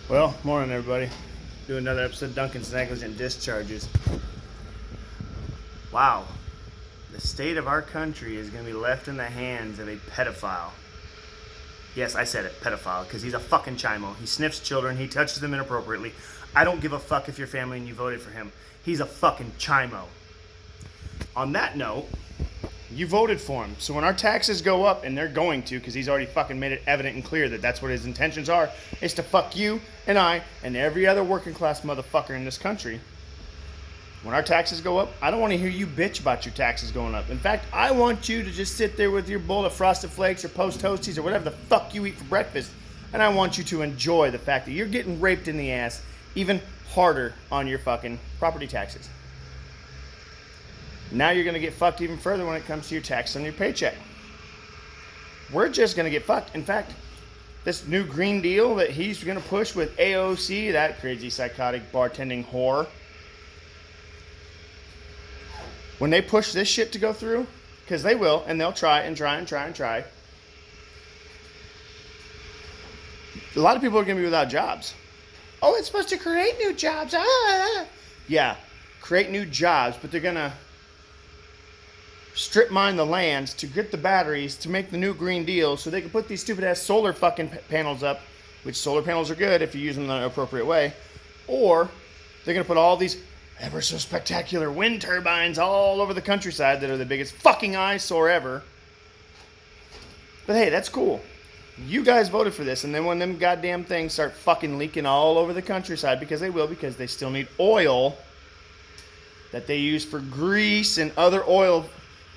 Well, morning everybody. Do another episode of Duncan's Negligent Discharges. Wow. The state of our country is going to be left in the hands of a pedophile. Yes, I said it, pedophile, because he's a fucking chimo. He sniffs children, he touches them inappropriately. I don't give a fuck if you're family and you voted for him. He's a fucking chimo. On that note, you voted for him. So when our taxes go up, and they're going to, because he's already fucking made it evident and clear that that's what his intentions are, is to fuck you and I and every other working class motherfucker in this country. When our taxes go up, I don't want to hear you bitch about your taxes going up. In fact, I want you to just sit there with your bowl of Frosted Flakes or Post Toasties or whatever the fuck you eat for breakfast, and I want you to enjoy the fact that you're getting raped in the ass even harder on your fucking property taxes. Now you're going to get fucked even further when it comes to your tax on your paycheck. We're just going to get fucked. In fact, this new Green Deal that he's going to push with AOC, that crazy psychotic bartending whore, when they push this shit to go through, because they will, and they'll try and try and try and try, a lot of people are going to be without jobs. Oh, it's supposed to create new jobs. Yeah, create new jobs, but they're going to strip mine the lands to get the batteries to make the new Green Deal so they can put these stupid ass solar fucking panels up, which solar panels are good if you use them in the appropriate way, or they're going to put all these ever so spectacular wind turbines all over the countryside that are the biggest fucking eyesore ever. But hey, that's cool. You guys voted for this, and then when them goddamn things start fucking leaking all over the countryside, because they will, because they still need oil that they use for grease and other oil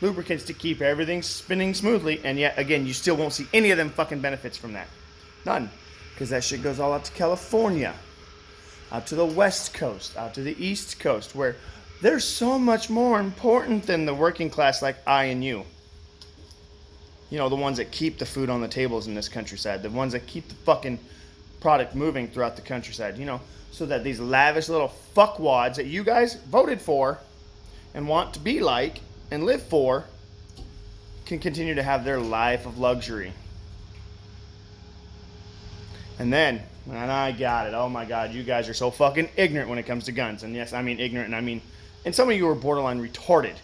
lubricants to keep everything spinning smoothly, and yet again you still won't see any of them fucking benefits from that. None. Because that shit goes all out to California, out to the West Coast, out to the East Coast, where they're so much more important than the working class like I and you. You know, the ones that keep the food on the tables in this countryside, the ones that keep the fucking product moving throughout the countryside, you know, so that these lavish little fuckwads that you guys voted for and want to be like and live for can continue to have their life of luxury. And then, and I got it, oh my god, you guys are so fucking ignorant when it comes to guns. And yes, I mean ignorant, and I mean, and some of you are borderline retarded.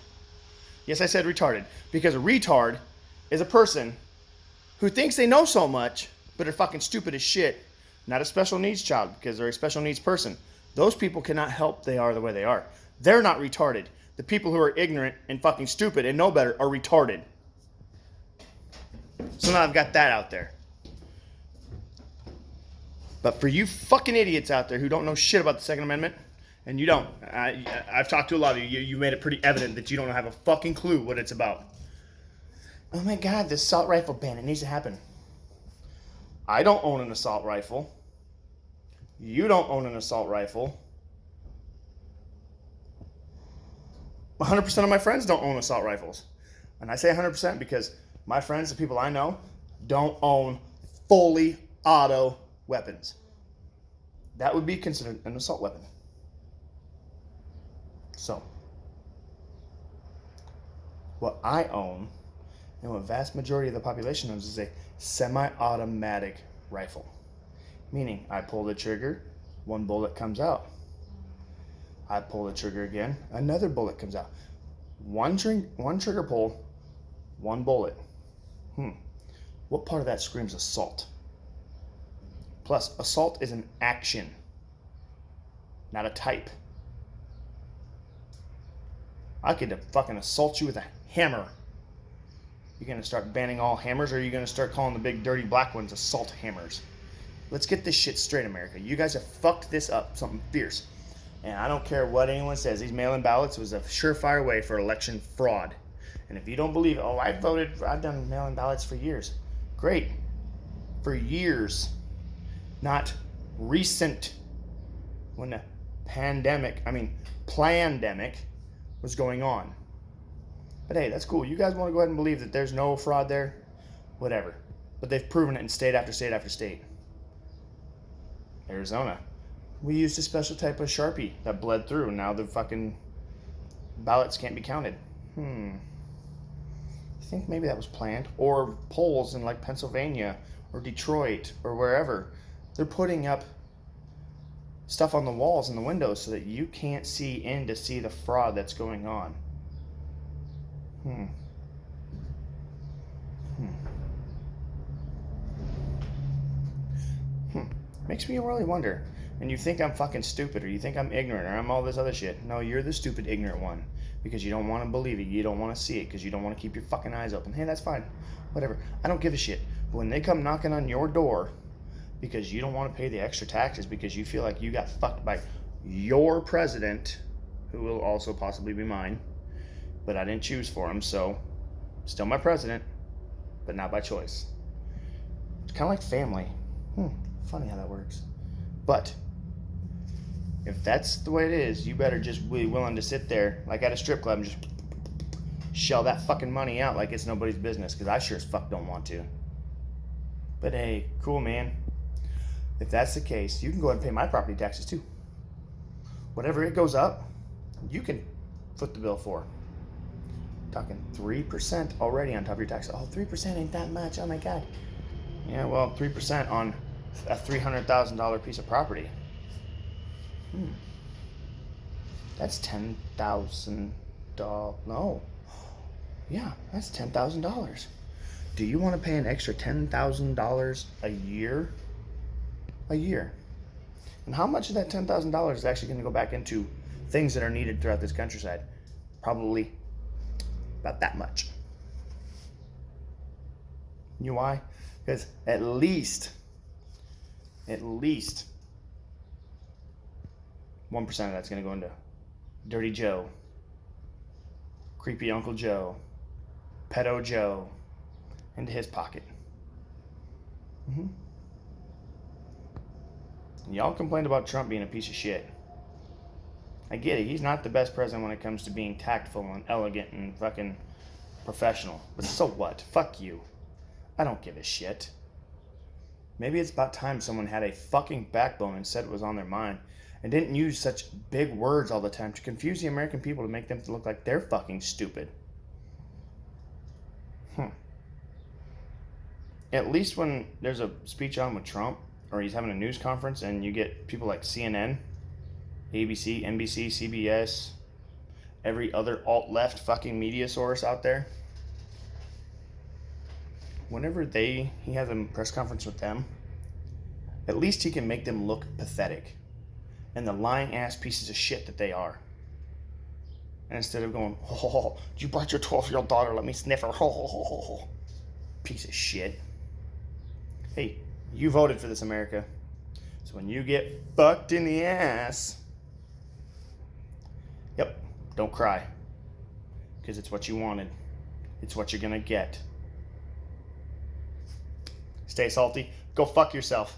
Yes, I said retarded, because a retard is a person who thinks they know so much, but are fucking stupid as shit. Not a special needs child, because they're a special needs person. Those people cannot help they are the way they are. They're not retarded. The people who are ignorant and fucking stupid and know better are retarded. So now I've got that out there. But for you fucking idiots out there who don't know shit about the Second Amendment, and you don't, I've talked to a lot of you, you made it pretty evident that you don't have a fucking clue what it's about. Oh my god, this assault rifle ban, it needs to happen. I don't own an assault rifle. You don't own an assault rifle. 100% of my friends don't own assault rifles. And I say 100% because my friends, the people I know, don't own fully auto weapons. That would be considered an assault weapon. So, what I own, and what vast majority of the population owns, is a semi-automatic rifle. Meaning, I pull the trigger, one bullet comes out. I pull the trigger again, another bullet comes out. One trigger pull, one bullet. What part of that screams assault? Plus, assault is an action, not a type. I could fucking assault you with a hammer. You gonna start banning all hammers, or are you gonna start calling the big dirty black ones assault hammers? Let's get this shit straight, America. You guys have fucked this up, something fierce. And I don't care what anyone says. These mail-in ballots was a surefire way for election fraud. And if you don't believe, oh, I've done mail-in ballots for years. Great. For years. Not recent. When the pandemic was going on. But hey, that's cool. You guys want to go ahead and believe that there's no fraud there? Whatever. But they've proven it in state after state after state. Arizona. We used a special type of Sharpie that bled through. Now the fucking ballots can't be counted. I think maybe that was planned. Or polls in like Pennsylvania or Detroit or wherever. They're putting up stuff on the walls and the windows so that you can't see in to see the fraud that's going on. Makes me really wonder. And you think I'm fucking stupid, or you think I'm ignorant, or I'm all this other shit. No, you're the stupid, ignorant one. Because you don't want to believe it. You don't want to see it. Because you don't want to keep your fucking eyes open. Hey, that's fine. Whatever. I don't give a shit. But when they come knocking on your door because you don't want to pay the extra taxes because you feel like you got fucked by your president, who will also possibly be mine, but I didn't choose for him, so still my president, but not by choice. It's kind of like family. Funny how that works. But if that's the way it is, you better just be willing to sit there like at a strip club and just shell that fucking money out like it's nobody's business, because I sure as fuck don't want to. But hey, cool, man. If that's the case, you can go ahead and pay my property taxes too. Whatever it goes up, you can foot the bill for. Talking 3% already on top of your taxes. Oh, 3% ain't that much. Oh my God. Yeah, well, 3% on a $300,000 piece of property. That's $10,000. No. Yeah, that's $10,000. Do you want to pay an extra $10,000 a year? A year. And how much of that $10,000 is actually going to go back into things that are needed throughout this countryside? Probably about that much. You know why? Because at least 1% of that's going to go into Dirty Joe, Creepy Uncle Joe, Pedo Joe, into his pocket. Y'all complained about Trump being a piece of shit. I get it. He's not the best president when it comes to being tactful and elegant and fucking professional. But so what? Fuck you. I don't give a shit. Maybe it's about time someone had a fucking backbone and said it was on their mind and didn't use such big words all the time to confuse the American people to make them look like they're fucking stupid. At least when there's a speech on with Trump, or he's having a news conference, and you get people like CNN, ABC, NBC, CBS, every other alt-left fucking media source out there. Whenever he has a press conference with them, at least he can make them look pathetic and the lying ass pieces of shit that they are. And instead of going, oh, you brought your 12-year-old daughter, let me sniff her. Oh, piece of shit. Hey, you voted for this, America. So when you get fucked in the ass, yep, don't cry. Because it's what you wanted. It's what you're going to get. Stay salty. Go fuck yourself.